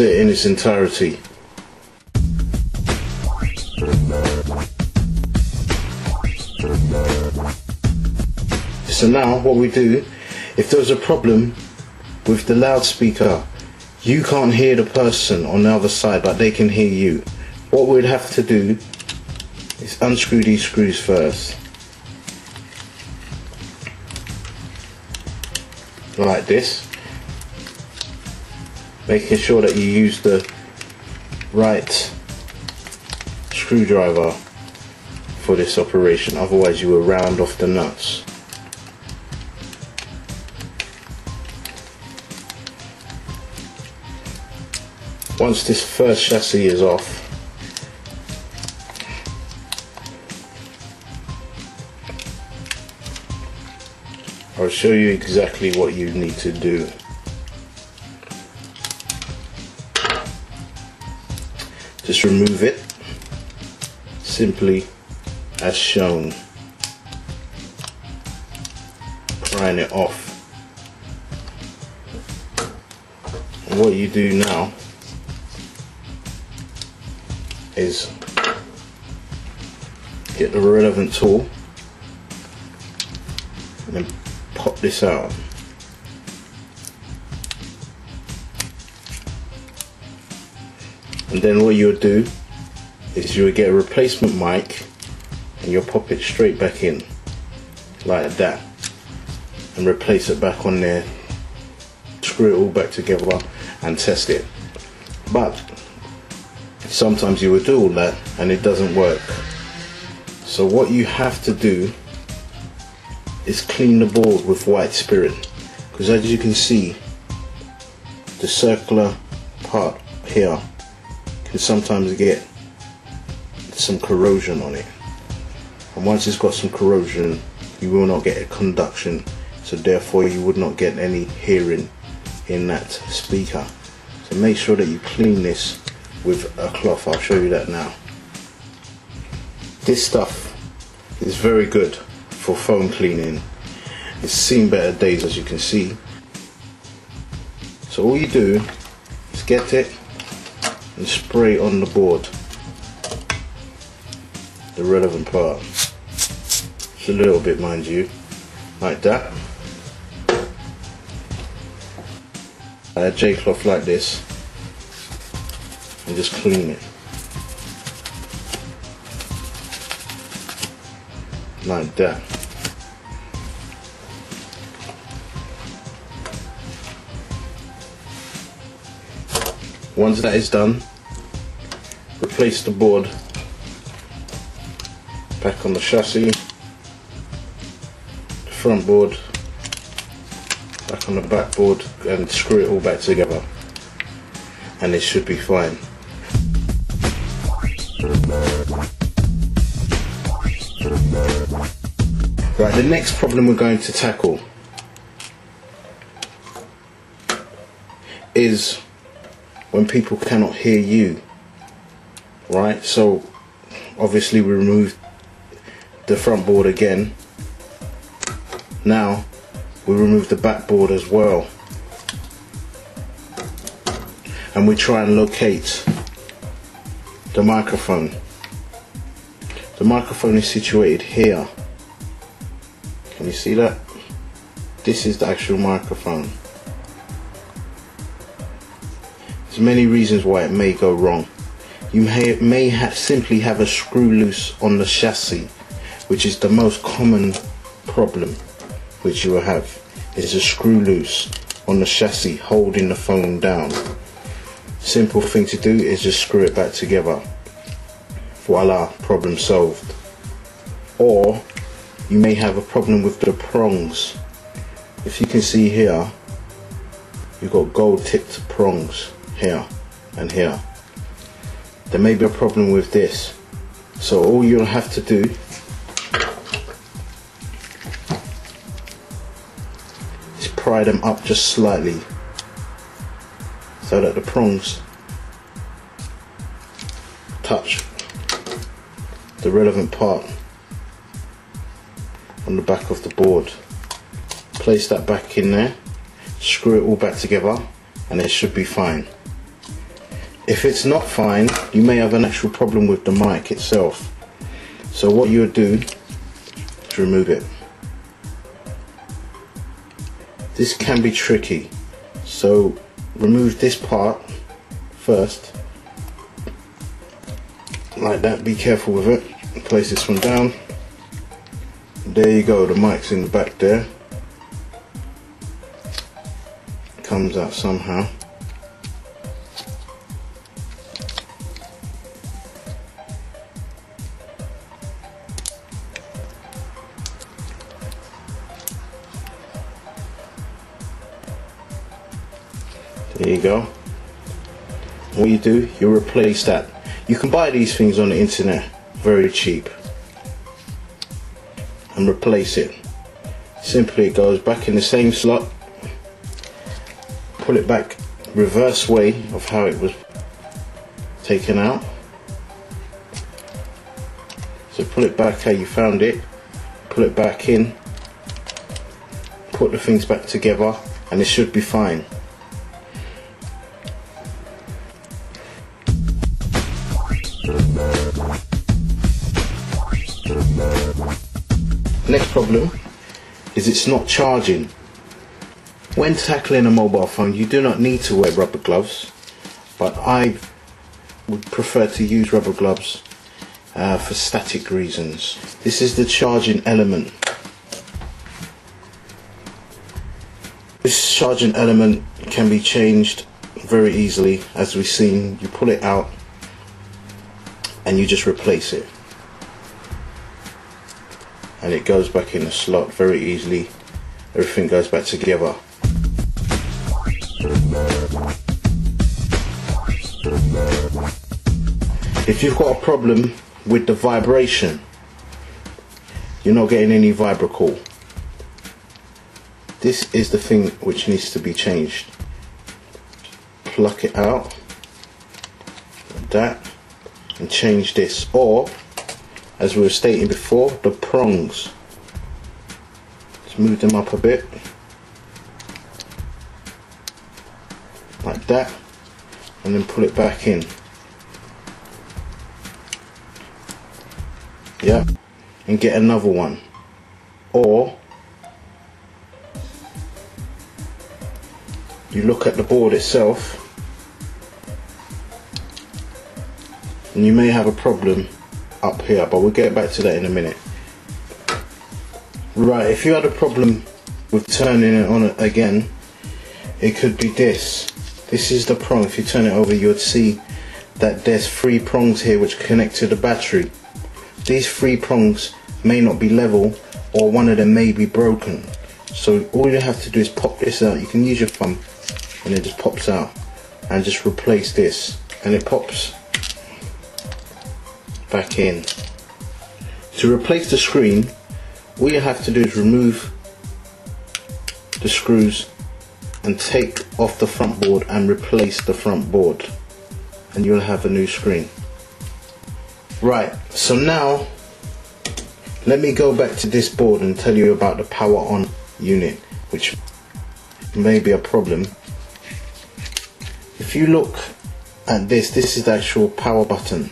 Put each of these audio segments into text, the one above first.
it in its entirety. So now what we do, if there's a problem with the loudspeaker, you can't hear the person on the other side but they can hear you, what we'd have to do is unscrew these screws first, like this, making sure that you use the right screwdriver for this operation, otherwise you will round off the nuts. Once this first chassis is off, I'll show you exactly what you need to do. Just remove it simply as shown, prying it off. And what you do now is get the relevant tool and then pop this out. And then what you'll do is you'll get a replacement mic and you'll pop it straight back in like that and replace it back on there, screw it all back together and test it. But sometimes you will do all that and it doesn't work. So what you have to do is clean the board with white spirit, because as you can see, the circular part here can sometimes get some corrosion on it, and once it's got some corrosion you will not get a conduction, so therefore you would not get any hearing in that speaker. So make sure that you clean this with a cloth. I'll show you that now. This stuff is very good for phone cleaning. It's seen better days, as you can see. So all you do is get it and spray on the board the relevant part. Just a little bit, mind you, like that. A J-cloth like this, and just clean it like that. Once that is done, replace the board back on the chassis, the front board back on the back board, and screw it all back together, and it should be fine. Right, the next problem we're going to tackle is when people cannot hear you. Right, so obviously we removed the front board again. Now we remove the back board as well, and we try and locate the microphone. The microphone is situated here. Can you see that? This is the actual microphone. There's many reasons why it may go wrong. You may simply have a screw loose on the chassis, which is the most common problem which you will have, is a screw loose on the chassis holding the phone down. Simple thing to do is just screw it back together. Voila, problem solved. Or you may have a problem with the prongs. If you can see here, you've got gold tipped prongs here and here. There may be a problem with this, so all you'll have to do is pry them up just slightly so that the prongs touch the relevant part on the back of the board. Place that back in there, screw it all back together, and it should be fine. If it's not fine, you may have an actual problem with the mic itself. So what you would do is remove it. This can be tricky, so remove this part first, like that. Be careful with it. Place this one down. There you go, the mic's in the back there. Comes out somehow. There you go. What you do, you replace that. You can buy these things on the internet very cheap and replace it. Simply it goes back in the same slot. Pull it back reverse way of how it was taken out. So pull it back how you found it, pull it back in, put the things back together, and it should be fine. Next problem is it's not charging. When tackling a mobile phone, you do not need to wear rubber gloves, but I would prefer to use rubber gloves for static reasons. This is the charging element. This charging element can be changed very easily, as we've seen. You pull it out and you just replace it, and it goes back in the slot very easily. Everything goes back together. If you've got a problem with the vibration, you're not getting any vibra-call, this is the thing which needs to be changed. Pluck it out like that and change this, or as we were stating before, the prongs. Let's move them up a bit like that, and then pull it back in. Yeah, and get another one. Or you look at the board itself and you may have a problem up here, but we'll get back to that in a minute. Right, if you had a problem with turning it on again, it could be this. This is the prong. If you turn it over, you would see that there's 3 prongs here which connect to the battery. These 3 prongs may not be level, or one of them may be broken. So all you have to do is pop this out. You can use your thumb and it just pops out, and just replace this and it pops back in. To replace the screen, all you have to do is remove the screws and take off the front board and replace the front board, and you'll have a new screen. Right, so now let me go back to this board and tell you about the power on unit, which may be a problem. If you look at this is the actual power button.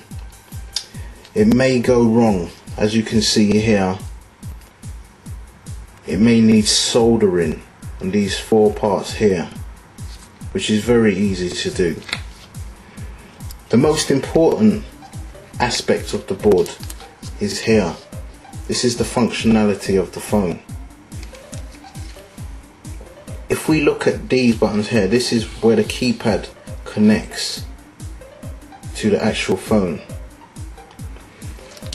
It may go wrong, as you can see here. It may need soldering on these 4 parts here, which is very easy to do. The most important aspect of the board is here. This is the functionality of the phone. If we look at these buttons here, this is where the keypad connects to the actual phone.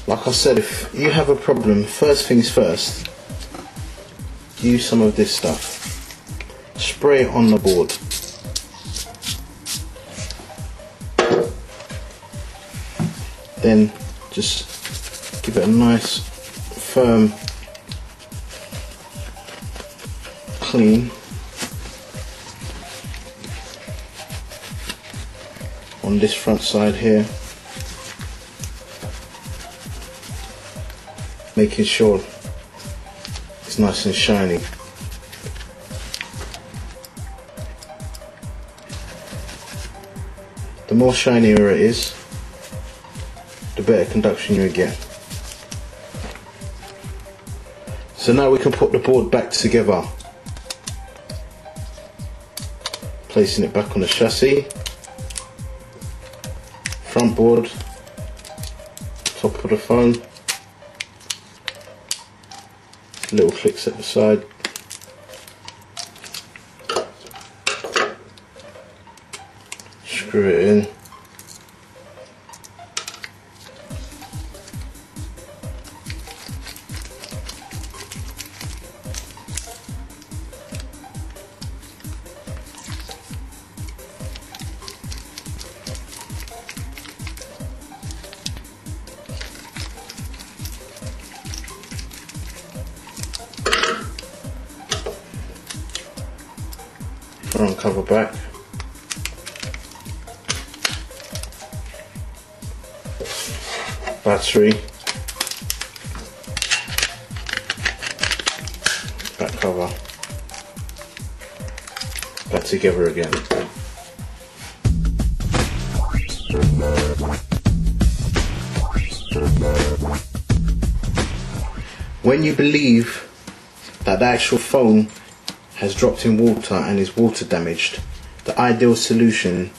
Like I said, if you have a problem, first things first, use some of this stuff. Spray it on the board. Then just give it a nice firm clean on this front side here, making sure it's nice and shiny. The The more shinier it is, the better conduction you get. So now we can put the board back together. Placing it back on the chassis, front board, top of the phone, little clicks at the side. Screw it in. Front cover back. Battery. Back cover. Back together again. When you believe that the actual phone has dropped in water and is water damaged, the ideal solution,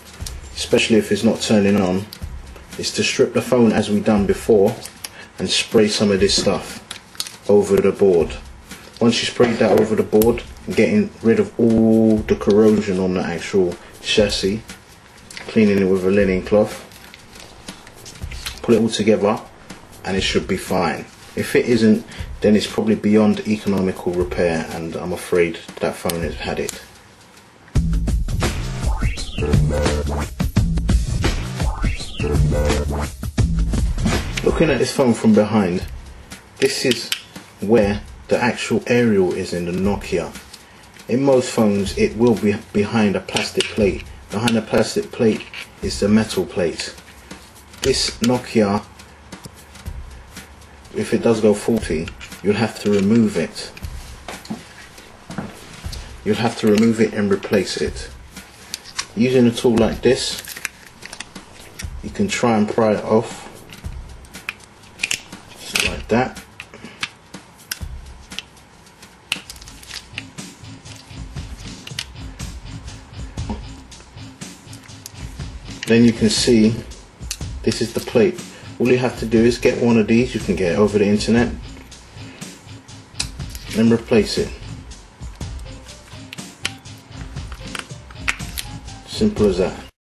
especially if it's not turning on, is to strip the phone as we done before and spray some of this stuff over the board. Once you spray that over the board, getting rid of all the corrosion on the actual chassis, cleaning it with a linen cloth, put it all together and it should be fine. If it isn't, then it's probably beyond economical repair, and I'm afraid that phone has had it. Looking at this phone from behind, this is where the actual aerial is in the Nokia. In most phones it will be behind a plastic plate. Behind the plastic plate is the metal plate. This Nokia, if it does go faulty, you'll have to remove it. You'll have to remove it and replace it. Using a tool like this, you can try and pry it off, just like that. Then you can see this is the plate. All you have to do is get one of these, you can get it over the internet, and replace it. Simple as that.